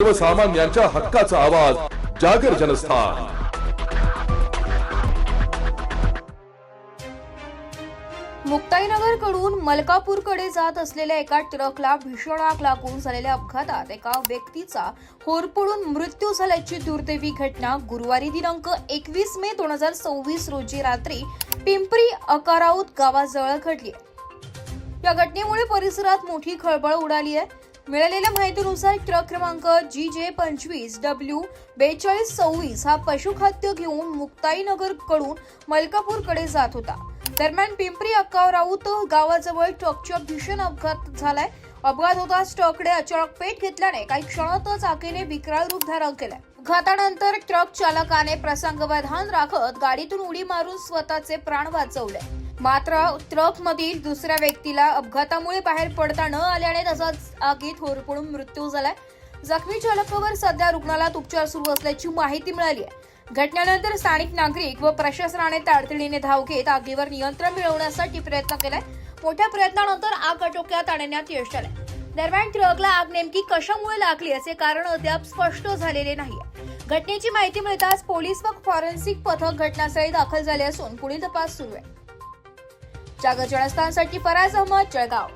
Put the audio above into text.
सर्वसामान्यांच्या हक्काचा आवाज जागर जनस्थान। मुक्ताईनगर कडून मलकापूर कडे जात असलेल्या एका ट्रकला भीषण आग लागून झालेल्या अपघातात एका व्यक्तीचा होरपळून मृत्यू झाल्याची दुर्दैवी घटना गुरुवारी दिनांक 21 मे 2026 रोजी रात्री पिंपरी अकाराऊत गावाजवळ घडली। या घटनेमुळे परिसरात मोठी खळबळ उडाली आहे। मिळालेल्या माहितीनुसार ट्रक क्रमांक GJ25W4226 हा पशुखाद्य घेऊन मुक्ताईनगर कडून मलकापूर कडे जात होता। दरम्यान पिंपरी अकाराऊत गावाजवळ ट्रकचा भीषण अपघात झालाय। अपघात होताच ट्रककडे अचानक पेट घेतल्याने काही क्षणातच आगीने विकराळ रूप धारण केलंय। अपघातानंतर ट्रक चालकाने प्रसंगवधान राखत गाडीतून उडी मारून स्वतःचे प्राण वाचवले। मात्र ट्रक मधील दुसऱ्या व्यक्तीला अपघातामुळे बाहेर पडता न आल्याने तसाच आगीत होरपळून मृत्यू झालाय। जखमी चालकावर सध्या रुग्णालयात उपचार सुरू असल्याची माहिती मिळाली आहे। घटनेनंतर स्थानिक नागरिक व प्रशासनाने तातडीने धाव घेत आगीवर नियंत्रण मिळवण्यासाठी प्रयत्न केलाय। मोठ्या प्रयत्नानंतर आग आटोक्यात आणण्यात यश आले। दरम्यान ट्रकला आग नेमकी कशामुळे लागली असे कारण अद्याप स्पष्ट झालेले नाहीये। घटनेची माहिती मिळताच पोलीस व फॉरेन्सिक पथक घटनास्थळी दाखल झाले असून पुढील तपास सुरू आहे। जागर जनस्थानसाठी फराज अहमद, जळगाव।